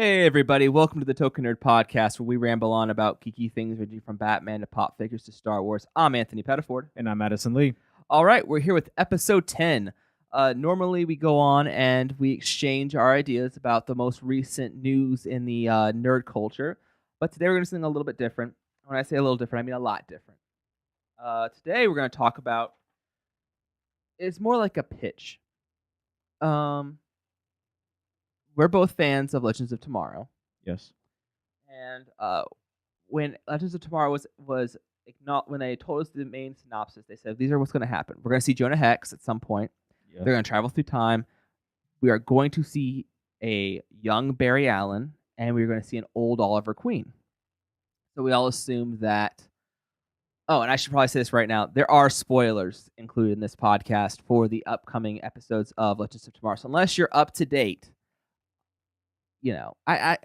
Hey everybody, welcome to the Token Nerd Podcast, where we ramble on about geeky things ranging from Batman to pop figures to Star Wars. I'm Anthony Pettiford. And I'm Addison Lee. All right, we're here with episode 10. Normally we go on and we exchange our ideas about the most recent news in the nerd culture, but today we're going to do something a little bit different. When I say a little different, I mean a lot different. Today we're going to talk about, it's more like a pitch. We're both fans of Legends of Tomorrow. Yes. And when Legends of Tomorrow was when they told us the main synopsis, they said these are what's going to happen. We're going to see Jonah Hex at some point. Yep. They're going to travel through time. We are going to see a young Barry Allen, and we're going to see an old Oliver Queen. So we all assume that. Oh, and I should probably say this right now. There are spoilers included in this podcast for the upcoming episodes of Legends of Tomorrow. So unless you're up to date, I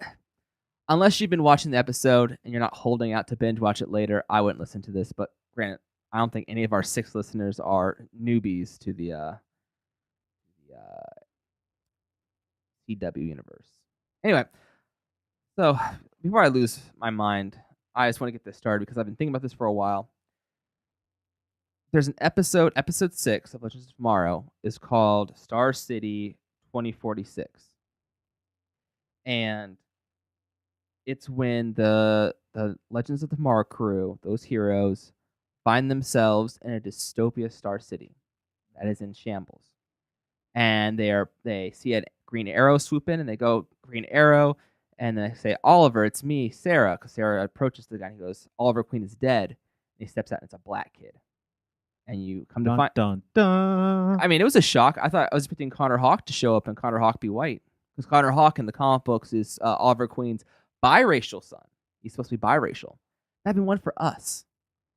unless you've been watching the episode and you're not holding out to binge watch it later, I wouldn't listen to this. But granted, I don't think any of our 6 listeners are newbies to the CW universe. Anyway, so before I lose my mind, I just want to get this started because I've been thinking about this for a while. There's an episode 6 of Legends of Tomorrow is called Star City 2046. And it's when the Legends of Tomorrow crew, those heroes, find themselves in a dystopia Star City that is in shambles. And they see a Green Arrow swoop in, and they go, Green Arrow, and then they say, Oliver, it's me, Sarah, because Sarah approaches the guy, and he goes, Oliver Queen is dead. And he steps out, and it's a black kid. And you come to find... Dun, dun. I mean, it was a shock. I thought I was expecting Connor Hawke to show up, and Connor Hawke be white. Because Connor Hawke in the comic books is Oliver Queen's biracial son. He's supposed to be biracial. That'd been one for us.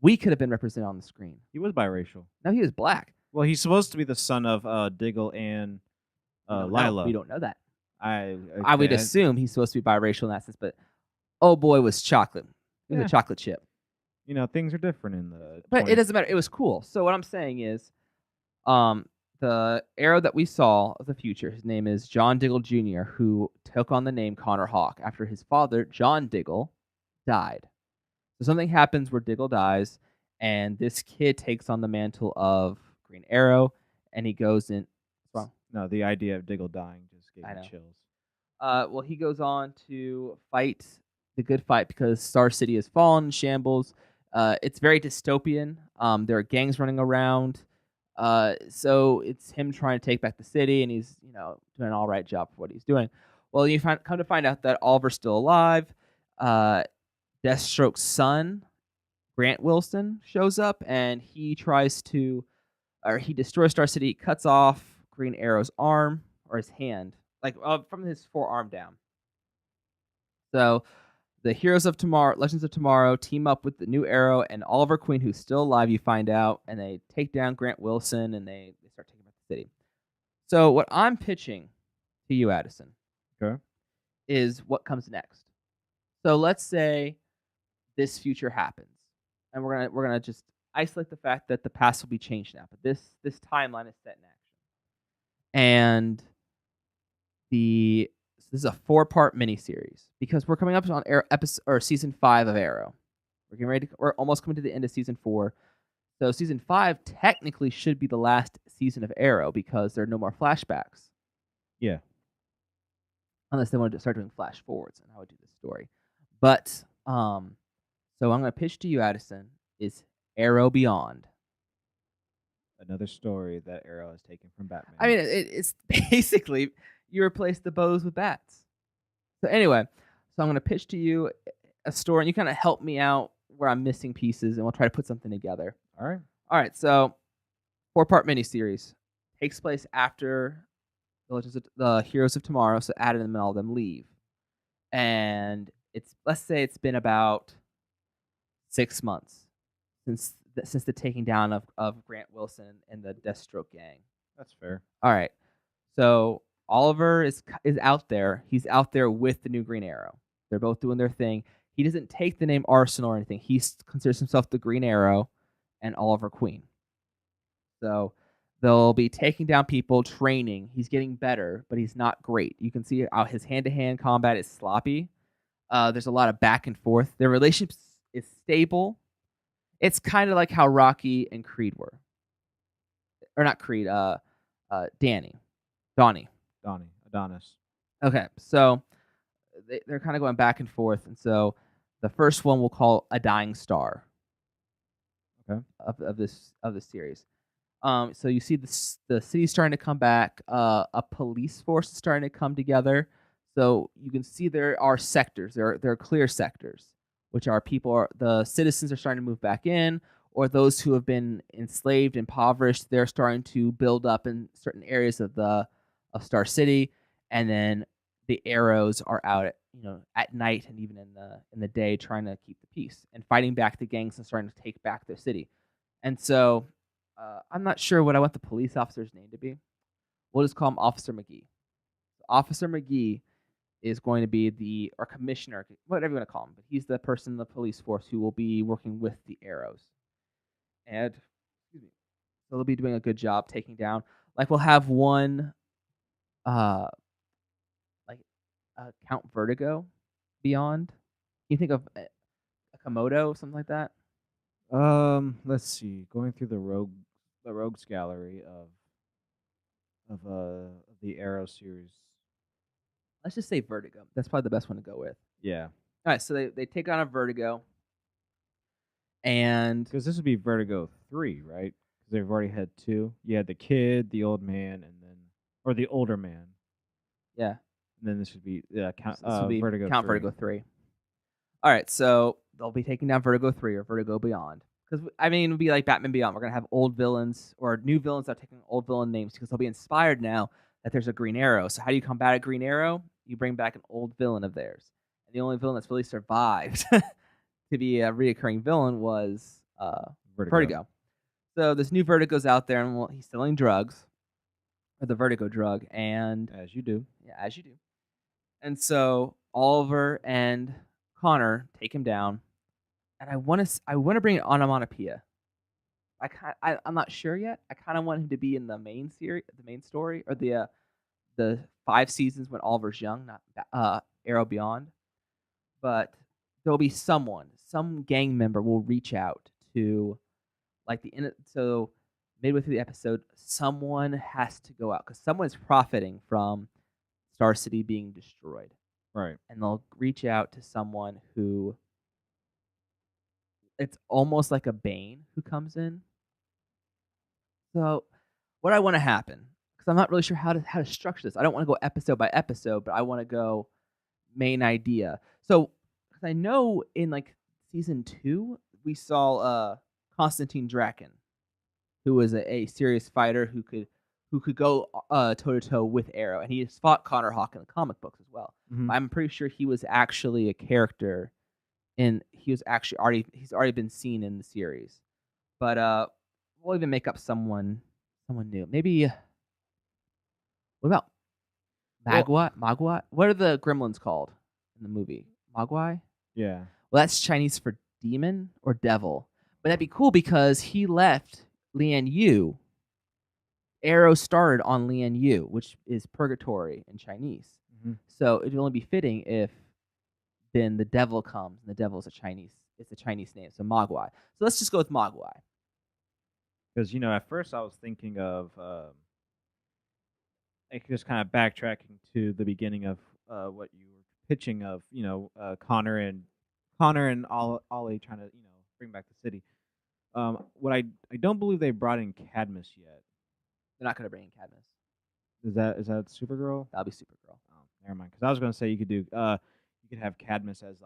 We could have been represented on the screen. He was biracial. No, he was black. Well, he's supposed to be the son of Diggle and Lila. We don't know that. I would assume he's supposed to be biracial in that sense, but oh boy, was chocolate. He was a chocolate chip. Things are different in the... But it doesn't matter. It was cool. So what I'm saying is, the Arrow that we saw of the future, his name is John Diggle Jr., who took on the name Connor Hawke after his father, John Diggle, died. So something happens where Diggle dies, and this kid takes on the mantle of Green Arrow, and he goes in... What's wrong? No, the idea of Diggle dying just gave me chills. Well, he goes on to fight the good fight because Star City has fallen in shambles. It's very dystopian. There are gangs running around. So it's him trying to take back the city, and he's doing an all right job for what he's doing. Well, you come to find out that Oliver's still alive. Deathstroke's son, Grant Wilson, shows up, and he destroys Star City, cuts off Green Arrow's arm or his hand, from his forearm down. So the heroes of tomorrow, Legends of Tomorrow, team up with the new Arrow and Oliver Queen, who's still alive, you find out, and they take down Grant Wilson, and they start taking back the city. So what I'm pitching to you, Addison, is what comes next. So let's say this future happens, and we're gonna just isolate the fact that the past will be changed now, but this timeline is set in action. And this is a 4-part miniseries because we're coming up on season 5 of Arrow. We're almost coming to the end of season 4. So season 5 technically should be the last season of Arrow because there are no more flashbacks. Yeah. Unless they wanted to start doing flash forwards, and I would do this story. But so I'm going to pitch to you, Addison, is Arrow Beyond. Another story that Arrow has taken from Batman. I mean, it's basically you replace the bows with bats. So anyway, I'm going to pitch to you a story, and you kind of help me out where I'm missing pieces, and we'll try to put something together. All right. So 4-part miniseries takes place after the Heroes of Tomorrow, so Adam and all of them leave, and let's say it's been about 6 months since the taking down of Grant Wilson and the Deathstroke gang. That's fair. All right, so Oliver is out there. He's out there with the new Green Arrow. They're both doing their thing. He doesn't take the name Arsenal or anything. He considers himself the Green Arrow and Oliver Queen. So They'll be taking down people, training. He's getting better, but he's not great. You can see how his hand-to-hand combat is sloppy. There's a lot of back and forth. Their relationship is stable. It's kind of like how Rocky and Creed were, or not Creed. Donnie. Adonis. Okay, so they're kind of going back and forth, and so the first one we'll call A Dying Star. Okay. Of this series. So you see the city's starting to come back. A police force is starting to come together. So you can see there are sectors. There are clear sectors, which are the citizens are starting to move back in, or those who have been enslaved, impoverished. They're starting to build up in certain areas of Star City, and then the arrows are out at night and even in the day, trying to keep the peace and fighting back the gangs and starting to take back their city. And so I'm not sure what I want the police officer's name to be. We'll just call him Officer McGee. Officer McGee is going to be or commissioner, whatever you want to call him, but he's the person in the police force who will be working with the arrows. And so they'll be doing a good job taking down. Like we'll have one, Count Vertigo beyond. Can you think of a Komodo, something like that? Let's see. Going through the rogues gallery of the Arrow series. Let's just say Vertigo. That's probably the best one to go with. Yeah. All right, so they take on a Vertigo, and because this would be Vertigo 3, right? Because they've already had 2. You had the kid, the old man, or the older man. Yeah. And then this would be Vertigo Count 3. Vertigo 3. All right, so they'll be taking down Vertigo 3 or Vertigo Beyond. Because, it would be like Batman Beyond. We're going to have old villains or new villains that are taking old villain names because they'll be inspired now that there's a Green Arrow. So how do you combat a Green Arrow? You bring back an old villain of theirs. And the only villain that's really survived to be a reoccurring villain was Vertigo. So this new Vertigo's out there, and he's selling drugs, or the Vertigo drug. And as you do. Yeah, as you do. And so Oliver and Connor take him down, and I want to bring an onomatopoeia. I'm not sure yet. I kind of want him to be in the main series, the main story, or the 5 seasons when Oliver's young, not Arrow Beyond. But there'll be some gang member will reach out to, so midway through the episode, someone has to go out because someone's profiting from Star City being destroyed. Right. And they'll reach out to someone who, it's almost like a Bane who comes in. So what I want to happen, because I'm not really sure how to structure this. I don't want to go episode by episode, but I want to go main idea. So because I know in season 2 we saw Constantine Draken, who was a serious fighter who could go toe to toe with Arrow, and he just fought Connor Hawke in the comic books as well. Mm-hmm. I'm pretty sure he was actually a character, and he's already been seen in the series. But we'll even make up someone new. Maybe what about Mogwai? What are the gremlins called in the movie? Mogwai? Yeah. Well, that's Chinese for demon or devil. But that'd be cool because he left Lian Yu. Arrow started on Lian Yu, which is purgatory in Chinese. Mm-hmm. So it'd only be fitting if then the devil comes, and the devil is it's a Chinese name, so Mogwai. So let's just go with Mogwai. Because, at first I was thinking of, just kind of backtracking to the beginning of what you were pitching of, Connor and Ollie trying to, bring back the city. What I don't believe they brought in Cadmus yet. They're not going to bring in Cadmus. Is that Supergirl? That'll be Supergirl. Oh, never mind. Because I was going to say you could have Cadmus as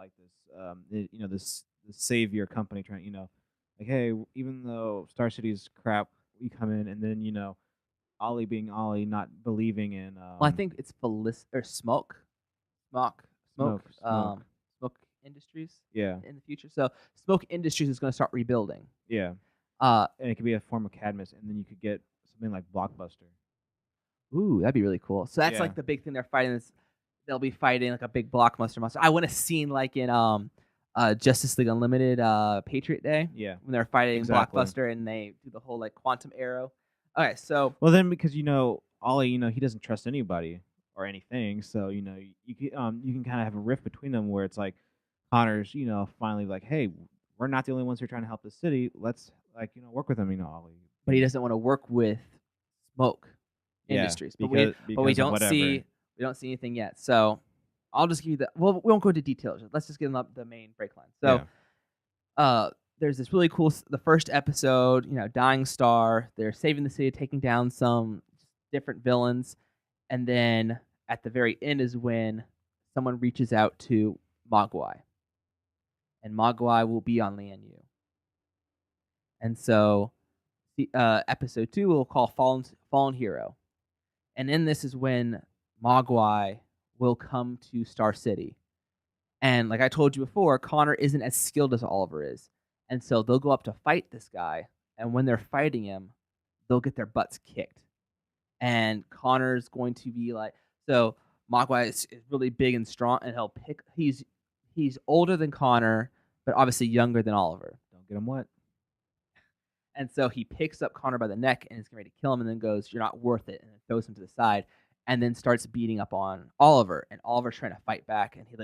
this this savior company trying, like, hey, even though Star City's crap, we come in, and then Ollie being Ollie, not believing in. Well, I think it's Smoke Industries. Yeah. In the future, so Smoke Industries is going to start rebuilding. Yeah. And it could be a form of Cadmus, and then you could get something like Blockbuster. Ooh, that'd be really cool. So that's the big thing they're fighting. They'll be fighting like a big blockbuster monster. I want a scene like in Justice League Unlimited, Patriot Day. Yeah. When they're fighting exactly. Blockbuster and they do the whole quantum arrow. Okay, so Well, then because Ollie, he doesn't trust anybody or anything, so you can kind of have a rift between them where it's like Connor's, finally like, hey, we're not the only ones who are trying to help the city. Let's work with them, Ollie. but he doesn't want to work with Smoke Yeah, Industries. But we because of don't whatever. see anything yet. So I'll just give you well, we won't go into details. Let's just get them up the main break line. So there's this really cool the first episode, Dying Star, they're saving the city, taking down some different villains, and then at the very end is when someone reaches out to Mogwai. And Mogwai will be on Lian Yu. And so the episode 2 we'll call Fallen Hero. And in this is when Mogwai will come to Star City. And like I told you before, Connor isn't as skilled as Oliver is. And so they'll go up to fight this guy. And when they're fighting him, they'll get their butts kicked. And Connor's going to be like, so Mogwai is really big and strong, and he's older than Connor, but obviously younger than Oliver. Don't get him wet. And so he picks up Connor by the neck and is getting ready to kill him, and then goes, "You're not worth it," and then throws him to the side, and then starts beating up on Oliver. And Oliver's trying to fight back, and he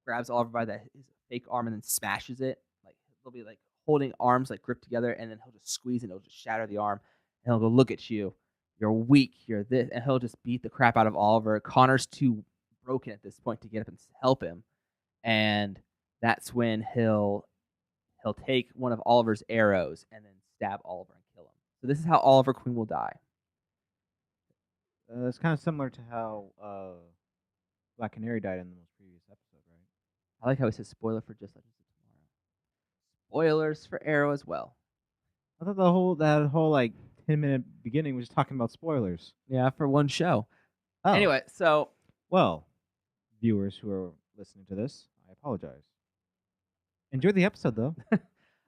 grabs Oliver by his fake arm and then smashes it. Like they'll be holding arms gripped together, and then he'll just squeeze and it'll just shatter the arm. And he'll go, "Look at you, you're weak, you're this," and he'll just beat the crap out of Oliver. Connor's too broken at this point to get up and help him, and that's when he'll take one of Oliver's arrows and then stab Oliver and kill him. So this is how Oliver Queen will die. It's kind of similar to how Black Canary died in the most previous episode, right? I like how he says spoiler for Just Legends of Tomorrow. Spoilers for Arrow as well. I thought that whole 10-minute beginning was just talking about spoilers. Yeah, for one show. Oh. Anyway, so well, viewers who are listening to this, I apologize. Enjoy the episode though.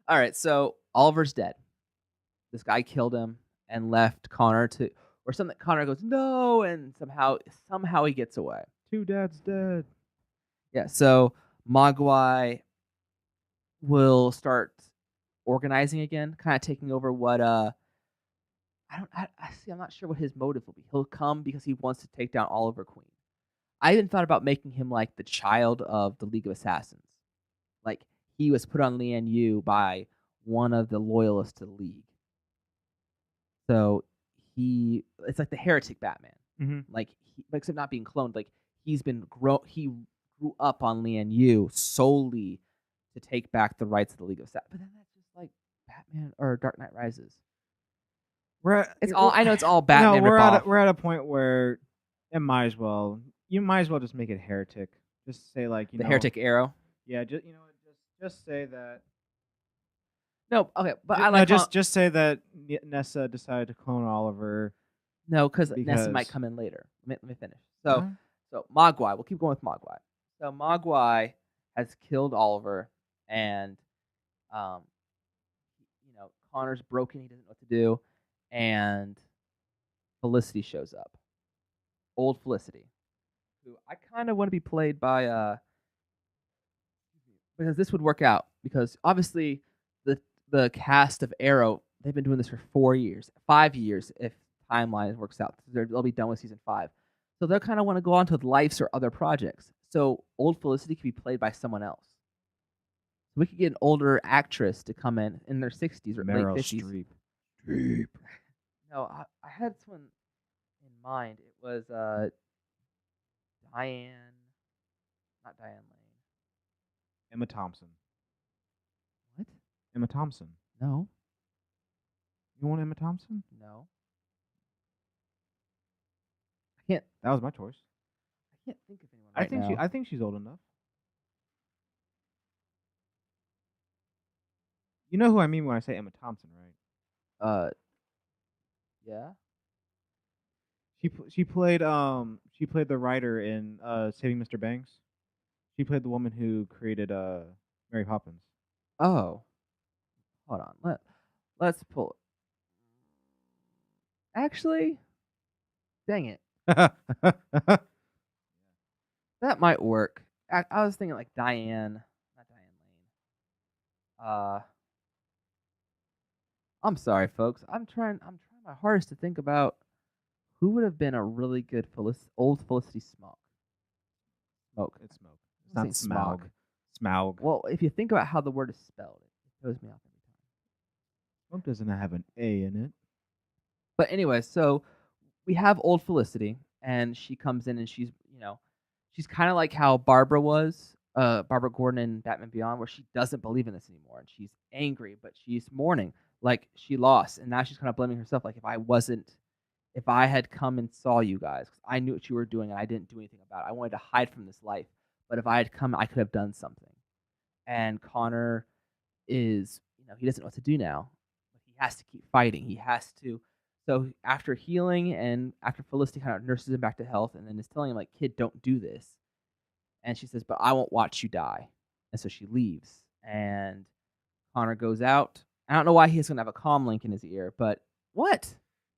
All right, so Oliver's dead. This guy killed him and left Connor or something. Connor goes, "No," and somehow he gets away. Two dads dead. Yeah, so Mogwai will start organizing again, kind of taking over what I'm not sure what his motive will be. He'll come because he wants to take down Oliver Queen. I even thought about making him the child of the League of Assassins. He was put on Lian Yu by one of the loyalists to the League. So it's like the heretic Batman. Mm-hmm. Except not being cloned. He grew up on Lian Yu solely to take back the rights of the League of Assassins. But then that's just like Batman or Dark Knight Rises. I know it's all Batman. No, we're at a point where you might as well just make it heretic. Just say the heretic Arrow. Yeah, just say that. No, okay, but just say that Nessa decided to clone Oliver. No, because Nessa might come in later. Let me finish. So Mogwai, we'll keep going with Mogwai. So Mogwai has killed Oliver, and Connor's broken. He doesn't know what to do, and Felicity shows up. Old Felicity, who I kind of want to be played by because this would work out, because obviously the cast of Arrow, they've been doing this for 4 years, 5 years if timeline works out. They'll be done with season 5. So they'll kind of want to go on to Life's or other projects. So old Felicity could be played by someone else. So we could get an older actress to come in their 60s or Meryl late 50s. Streep. No, I had someone in mind. It was Diane, not Diane Lane. Emma Thompson. What? Emma Thompson. No. You want Emma Thompson? No. I can't. That was my choice. I can't think of anyone now. I think she's old enough. You know who I mean when I say Emma Thompson, right? Yeah. She played the writer in Saving Mr. Banks. She played the woman who created Mary Poppins. Oh. Hold on. Let's pull it. Actually, dang it. That might work. I was thinking Diane, not Diane Lane. I'm sorry, folks. I'm trying my my hardest to think about who would have been a really good old Felicity Smoke. Smoke. It's smoke. It's I'm not saying Smaug. Smog. Smaug. Well, if you think about how the word is spelled, it throws me off every time. Smoke doesn't have an A in it. But anyway, so we have old Felicity, and she comes in, and she's she's kind of like how Barbara was, Barbara Gordon in Batman Beyond, where she doesn't believe in this anymore, and she's angry, but she's mourning, like she lost, and now she's kind of blaming herself, like if I had come and saw you guys, 'cause I knew what you were doing, and I didn't do anything about it. I wanted to hide from this life, but if I had come, I could have done something. And Connor is, he doesn't know what to do now. But he has to keep fighting. He has to. So after healing and after Felicity kind of nurses him back to health and then is telling him, like, kid, don't do this. And she says, but I won't watch you die. And so she leaves. And Connor goes out. I don't know why he's going to have a comm link in his ear, but what?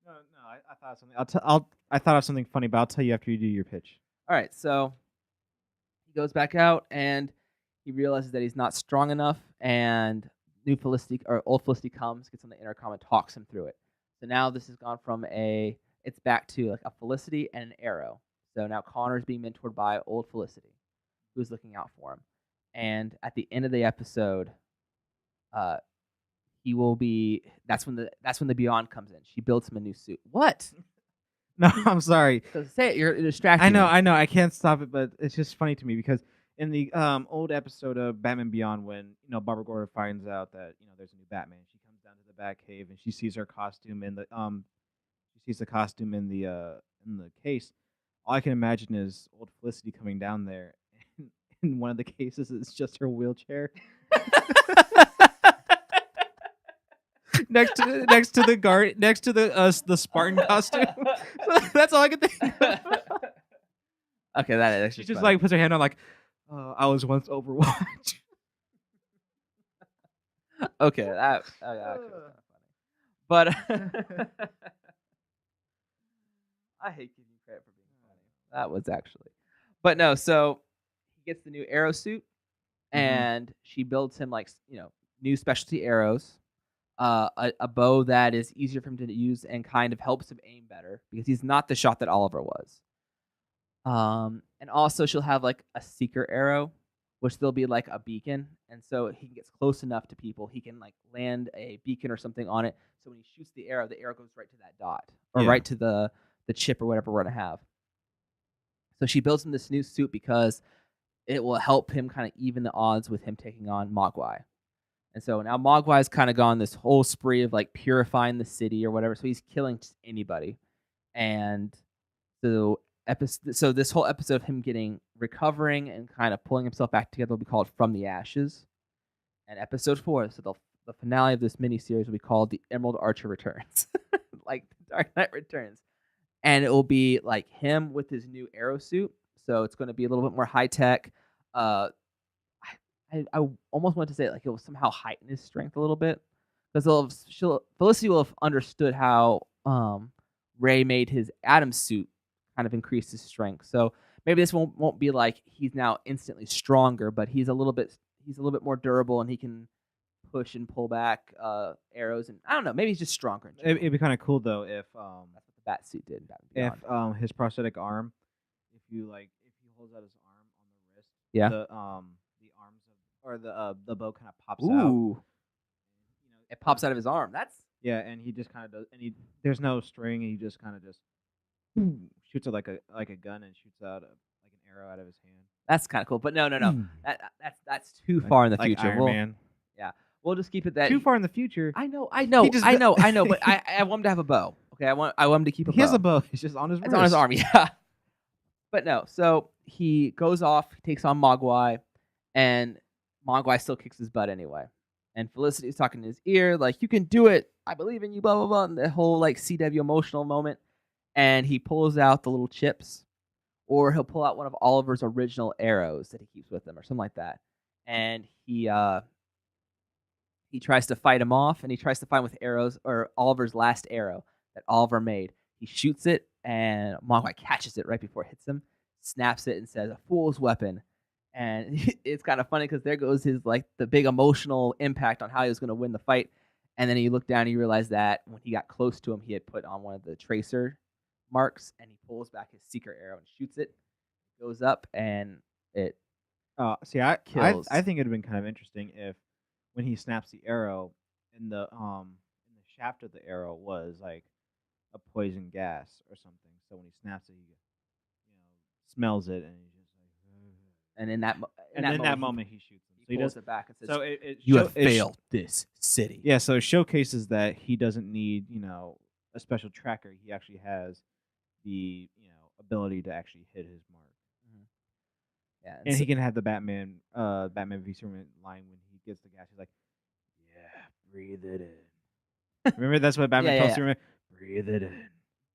No, I thought of something. I thought of something funny, but I'll tell you after you do your pitch. All right, so he goes back out and he realizes that he's not strong enough, and new Felicity or old Felicity comes, gets on the intercom, and talks him through it. So now this has gone from it's back to like a Felicity and an Arrow. So now Connor's being mentored by old Felicity, who's looking out for him. And at the end of the episode, he will be. That's when the Beyond comes in. She builds him a new suit. What? No, I'm sorry. So say it. You're distracting. I know. I can't stop it, but it's just funny to me because in the old episode of Batman Beyond, when Barbara Gordon finds out that there's a new Batman, she comes down to the Batcave and she sees her costume in the in the case. All I can imagine is old Felicity coming down there, and in one of the cases, it's just her wheelchair. next to the Spartan costume. That's all I can think of. Okay, that's she just like puts her hand on like, I was once Overwatch. Okay, that actually was kind of funny. But I hate giving you credit for being funny. That was actually. But no, so he gets the new arrow suit, and she builds him like new specialty arrows. A bow that is easier for him to use and kind of helps him aim better because he's not the shot that Oliver was. And also she'll have like a seeker arrow, which there'll be like a beacon, and so he gets close enough to people, he can like land a beacon or something on it. So when he shoots the arrow goes right to that dot or right to the chip or whatever we're gonna have. So she builds him this new suit because it will help him kind of even the odds with him taking on Mogwai. And so now Mogwai's kind of gone this whole spree of like purifying the city or whatever. So he's killing just anybody. And so this whole episode of him recovering and kind of pulling himself back together will be called From the Ashes. And episode 4, so the finale of this miniseries will be called The Emerald Archer Returns. Like Dark Knight Returns. And it will be like him with his new arrow suit. So it's going to be a little bit more high tech. I almost want to say like it will somehow heighten his strength a little bit, because Felicity will have understood how Ray made his Atom suit kind of increase his strength. So maybe this won't be like he's now instantly stronger, but he's a little bit more durable, and he can push and pull back arrows, and I don't know, maybe he's just stronger. It'd be kind of cool though if that's what the bat suit did. If his prosthetic arm, if he holds out his arm on the wrist, the arms or the bow kind of pops out. It pops out of his arm. That's and he just kind of does, and there's no string, and he just kind of just shoots it like a gun and shoots out like an arrow out of his hand. That's kind of cool, but no. That's too far in the future. Iron Man. Yeah, we'll just keep it that too far in the future. I know. But I want him to have a bow. Okay, I want him to keep a bow. He has a bow. It's just on his wrist. It's on his arm. Yeah. But no, so he goes off, he takes on Mogwai, and Mogwai still kicks his butt anyway. And Felicity's talking in his ear, like, you can do it. I believe in you, blah, blah, blah. And the whole, like, CW emotional moment. And he pulls out the little chips. Or he'll pull out one of Oliver's original arrows that he keeps with him or something like that. And he tries to fight him off. And he tries to fight him with arrows, or Oliver's last arrow that Oliver made. He shoots it, and Mogwai catches it right before it hits him, snaps it, and says, "A fool's weapon." And it's kind of funny because there goes his, like, the big emotional impact on how he was going to win the fight. And then you look down and you realize that when he got close to him, he had put on one of the tracer marks, and he pulls back his secret arrow and shoots it. It goes up and it See, I kills. think it'd have been kind of interesting if when he snaps the arrow, in the shaft of the arrow was like a poison gas or something. So when he snaps it, he smells it and he's just like, "Ugh." And in that And in that moment he shoots him. he So he pulls does. it back and says, So it "You show, have it sh- failed this city." Yeah, so it showcases that he doesn't need a special tracker. He actually has the ability to actually hit his mark. Mhm. Yeah, And he can have the Batman v Superman line when he gets the gas. He's like, "Yeah, breathe it in." Remember that's what Batman Yeah, tells yeah. Superman. Breathe it in.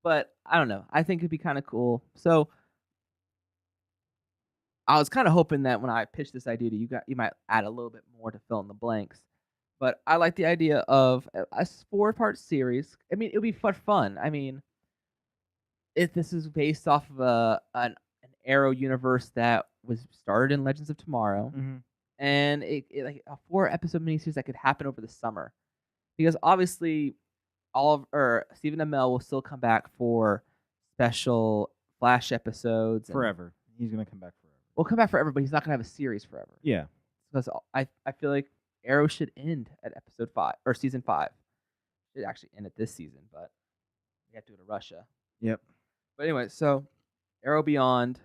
But I don't know. I think it'd be kind of cool. So I was kind of hoping that when I pitched this idea to you, you might add a little bit more to fill in the blanks. But I like the idea of a 4-part series. I mean, it would be fun. I mean, if this is based off of an Arrow universe that was started in Legends of Tomorrow, Mm-hmm. and it like a 4-episode miniseries that could happen over the summer, because obviously Stephen Amell will still come back for special Flash episodes. Forever. He's gonna come back forever. Will come back forever, but he's not gonna have a series forever. Yeah. Because I feel like Arrow should end at episode 5 or season 5. It should actually end at this season, but we have to go to Russia. Yep. But anyway, so Arrow Beyond,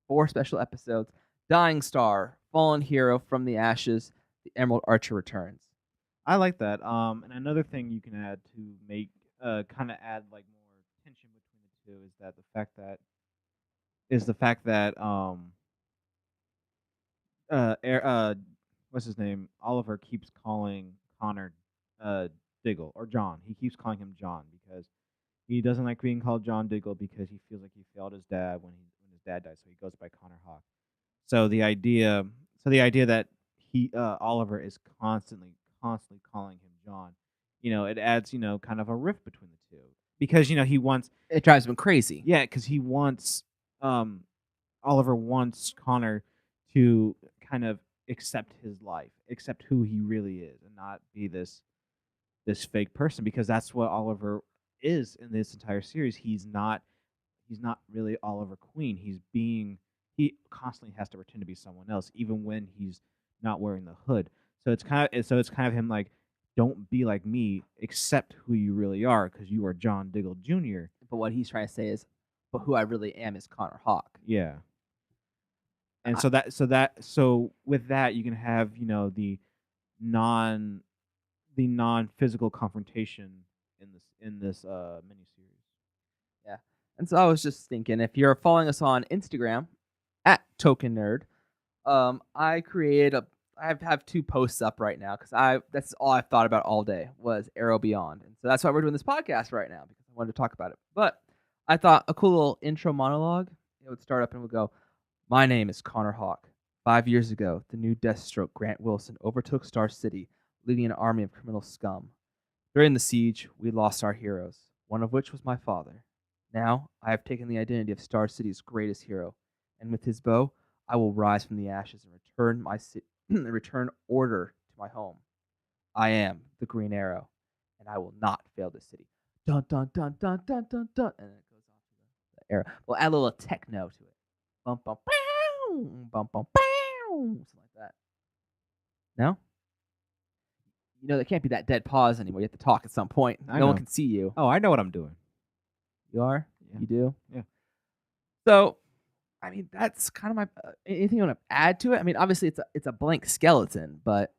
4 special episodes. Dying Star, Fallen Hero from the Ashes, the Emerald Archer returns. I like that. And another thing you can add to make kind of add like more tension between the two is the fact that what's his name? Oliver keeps calling Connor Diggle or John. He keeps calling him John because he doesn't like being called John Diggle because he feels like he failed his dad when his dad died. So he goes by Connor Hawk. So the idea that he Oliver is constantly calling him John, it adds kind of a rift between the two because he wants It drives him crazy. yeah because he wants Oliver wants Connor to kind of accept his life, accept who he really is, and not be this fake person because that's what Oliver is in this entire series. He's not really Oliver Queen. He constantly has to pretend to be someone else, even when he's not wearing the hood. So it's kind of him like, don't be like me, accept who you really are, because you are John Diggle Jr. But what he's trying to say is, but who I really am is Connor Hawk. Yeah. And so with that you can have the non physical confrontation in this miniseries. Yeah. And so I was just thinking, if you're following us on Instagram at Token Nerd, I have 2 posts up right now because that's all I've thought about all day was Arrow Beyond, and so that's why we're doing this podcast right now because I wanted to talk about it. But I thought a cool little intro monologue. It would start up and would go, "My name is Connor Hawk. 5 years ago, the new Deathstroke Grant Wilson overtook Star City, leading an army of criminal scum. During the siege, we lost our heroes, one of which was my father. Now, I have taken the identity of Star City's greatest hero, and with his bow, I will rise from the ashes and return order to my home. I am the Green Arrow, and I will not fail this city." Dun dun dun dun dun dun dun, and then it goes off to the arrow. We'll add a little techno to it. Bum bum pow, bum bum pow, something like that. No? There can't be that dead pause anymore. You have to talk at some point. I No one know. can see you. Oh, I know what I'm doing. You are? Yeah. You do? Yeah. So, I mean, that's kind of my anything you want to add to it? I mean, obviously it's a blank skeleton, but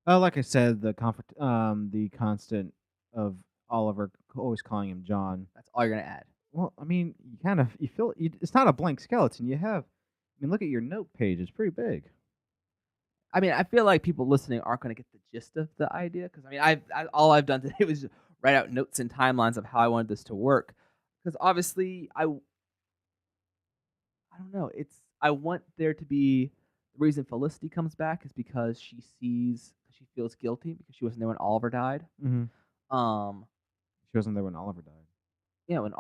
Like I said, the constant of Oliver always calling him John. that's all you're gonna add. Well, I mean, you feel it's not a blank skeleton. Look at your note page; it's pretty big. I mean, I feel like people listening aren't going to get the gist of the idea because I mean, all I've done today was write out notes and timelines of how I wanted this to work. Because obviously, I don't know. I want there to be the reason Felicity comes back is because she feels guilty because she wasn't there when Oliver died. Mm-hmm. She wasn't there when Oliver died. Yeah, when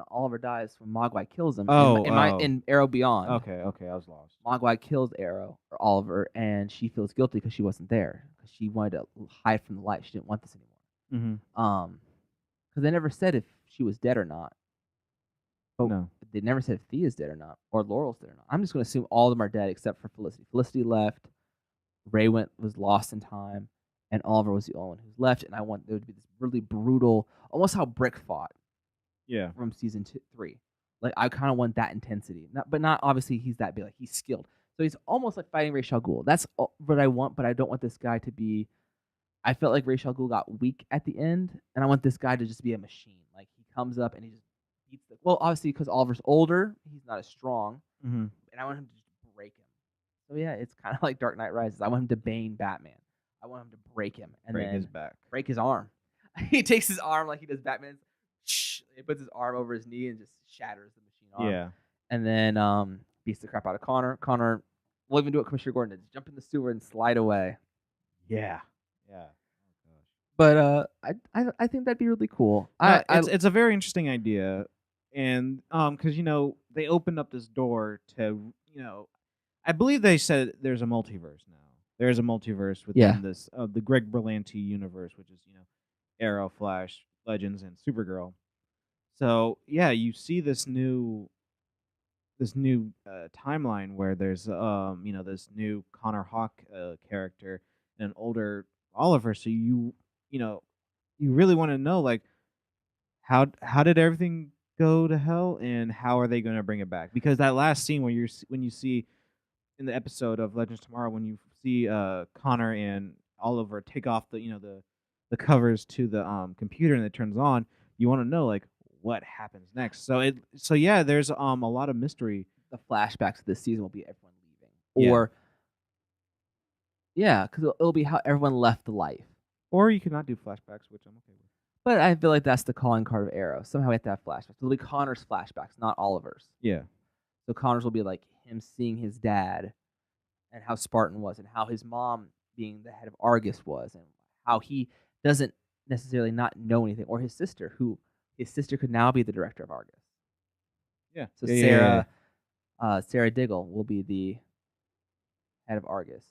Oliver dies, when Mogwai kills him. Oh, in Arrow Beyond. Okay, I was lost. Mogwai kills Arrow or Oliver, and she feels guilty because she wasn't there because she wanted to hide from the light. She didn't want this anymore. Mhm. Because they never said if she was dead or not. But No. they never said if Thea's dead or not, or Laurel's dead or not. I'm just gonna assume all of them are dead except for Felicity. Felicity left. Ray was lost in time, and Oliver was the only one who's left. And I want there to be this really brutal, almost how Brick fought Yeah. from season 3. Like I kind of want that intensity, but not obviously he's that big. Like he's skilled, so he's almost like fighting Ra's al Ghul. That's what I want, but I don't want this guy to be. I felt like Ra's al Ghul got weak at the end, and I want this guy to just be a machine. Like he comes up and he just beats the. Well, obviously because Oliver's older, he's not as strong, Mhm. and I want him to just break him. So yeah, it's kind of like Dark Knight Rises. I want him to Bane Batman. I want him to break him and Break then his back. break his arm. He takes his arm like he does Batman. He puts his arm over his knee and just shatters the machine arm. Yeah. And then beats the crap out of Connor. Connor will even do what Commissioner Gordon did. Jump in the sewer and slide away. Yeah. Yeah. But I think that'd be really cool. It's a very interesting idea, and because they opened up this door to I believe they said there's a multiverse now. There's a multiverse within this the Greg Berlanti universe, which is Arrow, Flash, Legends, and Supergirl. So yeah, you see this new timeline where there's this new Connor Hawk character and an older Oliver. So you really want to know like how did everything go to hell and how are they going to bring it back? Because that last scene when you see in the episode of Legends Tomorrow when you see Connor and Oliver take off the covers to the computer and it turns on, you want to know like what happens next. So yeah, there's a lot of mystery. The flashbacks of this season will be everyone leaving, Yeah. or because it'll be how everyone left the life. Or you could not do flashbacks, which I'm okay with. But I feel like that's the calling card of Arrow. Somehow we have to have flashbacks. It'll be Connor's flashbacks, not Oliver's. Yeah. So Connor's will be like him seeing his dad and how Spartan was and how his mom being the head of Argus was and how he doesn't necessarily not know anything, or his sister could now be the director of Argus. Yeah. So Yeah. Sarah Diggle will be the head of Argus.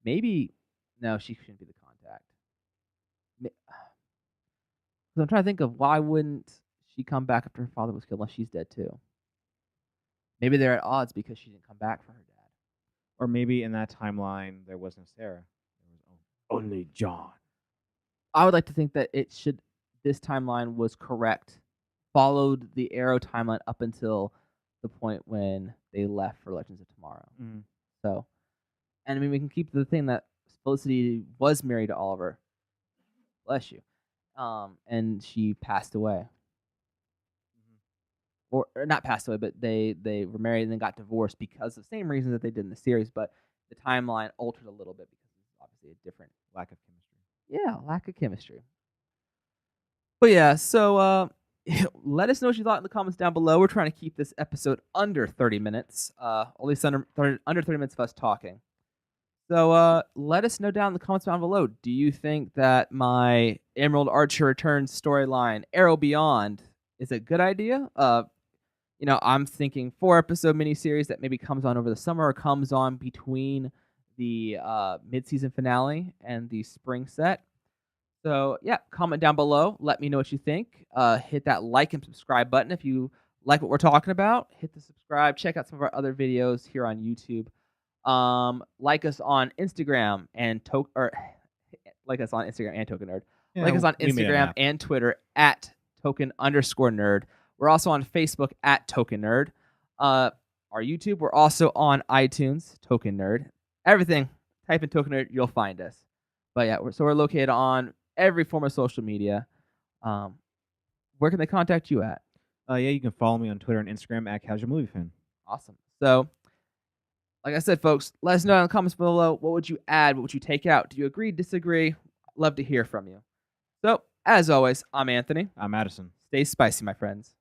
Maybe no, she shouldn't be the contact. So I'm trying to think of why wouldn't she come back after her father was killed unless she's dead too. Maybe they're at odds because she didn't come back for her dad. Or maybe in that timeline there wasn't Sarah. There was only John. I would like to think that this timeline was correct, followed the Arrow timeline up until the point when they left for Legends of Tomorrow. Mm. So, and I mean, we can keep the thing that Felicity was married to Oliver. Bless you. And she passed away. Or not passed away, but they were married and then got divorced because of the same reasons that they did in the series, but the timeline altered a little bit because it's obviously a different Lack of chemistry. Yeah, lack of chemistry. But yeah, so let us know what you thought in the comments down below. We're trying to keep this episode under 30 minutes, at least under 30 minutes of us talking. So let us know down in the comments down below. Do you think that my Emerald Archer Returns storyline, Arrow Beyond, is a good idea? I'm thinking 4-episode miniseries that maybe comes on over the summer or comes on between the mid-season finale and the spring set. So yeah, comment down below. Let me know what you think. Hit that like and subscribe button if you like what we're talking about. Hit the subscribe. Check out some of our other videos here on YouTube. Like us on Instagram and like us on Instagram and Token Nerd. Yeah, like us on Instagram and Twitter at Token_Nerd. We're also on Facebook at Token Nerd. Our YouTube, we're also on iTunes, Token Nerd. Everything, type in Token Nerd, you'll find us. But yeah, we're located on every form of social media. Where can they contact you at? Yeah, you can follow me on Twitter and Instagram at Casual Movie Fan. Awesome. So, like I said, folks, let us know in the comments below. What would you add? What would you take out? Do you agree? Disagree? Love to hear from you. So, as always, I'm Anthony. I'm Addison. Stay spicy, my friends.